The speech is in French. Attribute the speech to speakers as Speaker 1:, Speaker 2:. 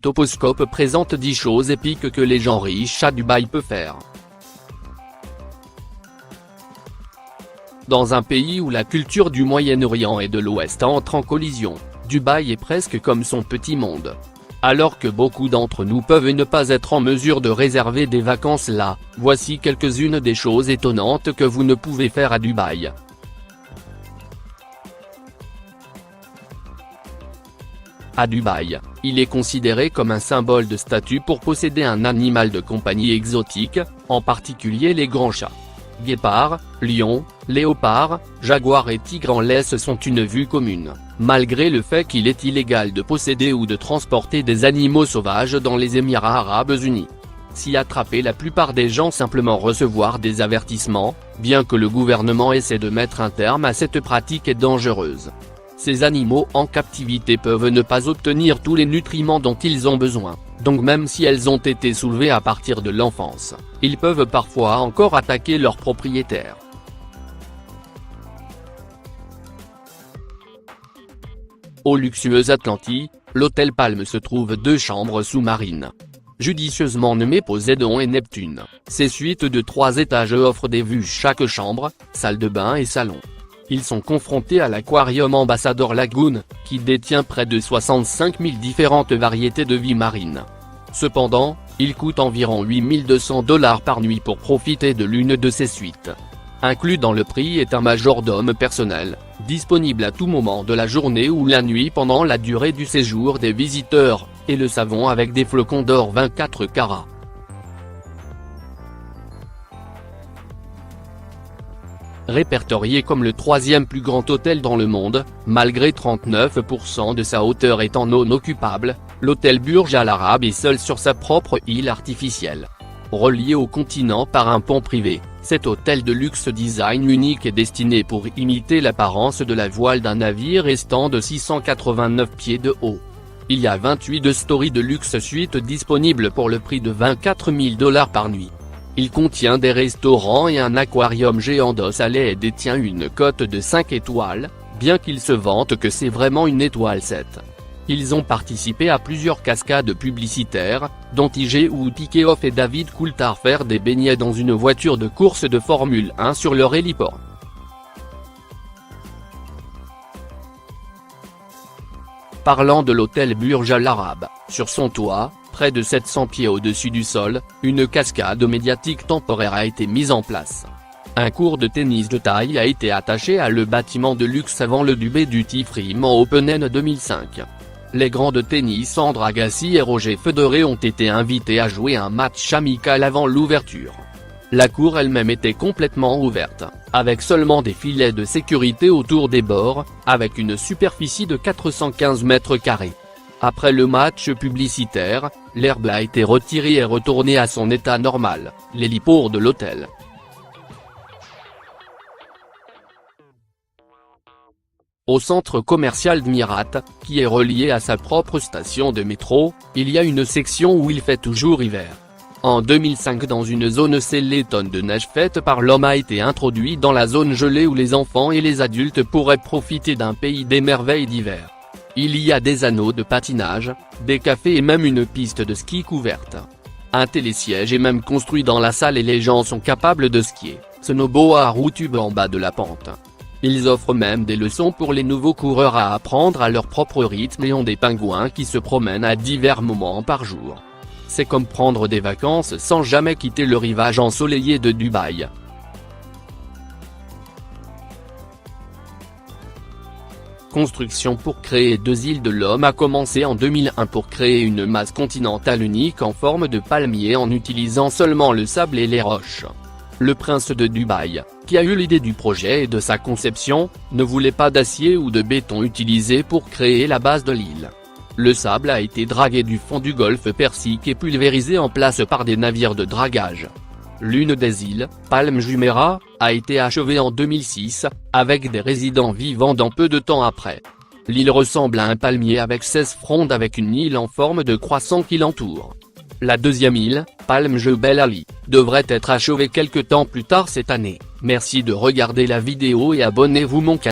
Speaker 1: Toposcope présente 10 choses épiques que les gens riches à Dubaï peuvent faire. Dans un pays où la culture du Moyen-Orient et de l'Ouest entre en collision, Dubaï est presque comme son petit monde. Alors que beaucoup d'entre nous peuvent ne pas être en mesure de réserver des vacances là, voici quelques-unes des choses étonnantes que vous ne pouvez faire à Dubaï. À Dubaï, il est considéré comme un symbole de statut pour posséder un animal de compagnie exotique, en particulier les grands chats. Guépards, lions, léopards, jaguars et tigres en laisse sont une vue commune, malgré le fait qu'il est illégal de posséder ou de transporter des animaux sauvages dans les Émirats arabes unis. S'y attraper, la plupart des gens simplement recevoir des avertissements, bien que le gouvernement essaie de mettre un terme à cette pratique dangereuse. Ces animaux en captivité peuvent ne pas obtenir tous les nutriments dont ils ont besoin, donc même si elles ont été soulevées à partir de l'enfance, ils peuvent parfois encore attaquer leurs propriétaires. Au luxueux Atlantis, l'hôtel Palm se trouve 2 chambres sous-marines. Judicieusement nommées Poséidon et Neptune, ces suites de 3 étages offrent des vues chaque chambre, salle de bain et salon. Ils sont confrontés à l'aquarium Ambassador Lagoon, qui détient près de 65 000 différentes variétés de vie marine. Cependant, il coûte environ 8 200 $ par nuit pour profiter de l'une de ces suites. Inclus dans le prix est un majordome personnel, disponible à tout moment de la journée ou la nuit pendant la durée du séjour des visiteurs, et le savon avec des flocons d'or 24 carats. Répertorié comme le 3e plus grand hôtel dans le monde, malgré 39% de sa hauteur étant non occupable, l'hôtel Burj Al Arab est seul sur sa propre île artificielle. Relié au continent par un pont privé, cet hôtel de luxe design unique est destiné pour imiter l'apparence de la voile d'un navire restant de 689 pieds de haut. Il y a 28 deux-stories de luxe suites disponibles pour le prix de 24 000 $ par nuit. Il contient des restaurants et un aquarium géant d'eau salée et détient une cote de 5 étoiles, bien qu'il se vante que c'est vraiment une étoile 7. Ils ont participé à plusieurs cascades publicitaires, dont IG ou Tikeoff et David Coulthard faire des beignets dans une voiture de course de Formule 1 sur leur héliport. Parlant de l'hôtel Burj Al Arab, sur son toit, près de 700 pieds au-dessus du sol, une cascade médiatique temporaire a été mise en place. Un court de tennis de taille a été attaché à le bâtiment de luxe avant le Dubai Duty Free Open 2005. Les grands de tennis Andre Agassi et Roger Federer ont été invités à jouer un match amical avant l'ouverture. La cour elle-même était complètement ouverte, avec seulement des filets de sécurité autour des bords, avec une superficie de 415 mètres carrés. Après le match publicitaire, l'herbe a été retirée et retournée à son état normal, l'héliport de l'hôtel. Au centre commercial d'Emirat, qui est relié à sa propre station de métro, il y a une section où il fait toujours hiver. En 2005, dans une zone scellée, tonnes de neige faite par l'homme a été introduit dans la zone gelée où les enfants et les adultes pourraient profiter d'un pays des merveilles d'hiver. Il y a des anneaux de patinage, des cafés et même une piste de ski couverte. Un télésiège est même construit dans la salle et les gens sont capables de skier, snowboard ou tube en bas de la pente. Ils offrent même des leçons pour les nouveaux coureurs à apprendre à leur propre rythme et ont des pingouins qui se promènent à divers moments par jour. C'est comme prendre des vacances sans jamais quitter le rivage ensoleillé de Dubaï. Construction pour créer 2 îles de l'homme a commencé en 2001 pour créer une masse continentale unique en forme de palmier en utilisant seulement le sable et les roches. Le prince de Dubaï, qui a eu l'idée du projet et de sa conception, ne voulait pas d'acier ou de béton utilisé pour créer la base de l'île. Le sable a été dragué du fond du golfe Persique et pulvérisé en place par des navires de dragage. L'une des îles, Palm Jumeirah, a été achevée en 2006, avec des résidents vivant dans peu de temps après. L'île ressemble à un palmier avec 16 frondes avec une île en forme de croissant qui l'entoure. La deuxième île, Palm Jebel Ali, devrait être achevée quelque temps plus tard cette année. Merci de regarder la vidéo et abonnez-vous mon canal.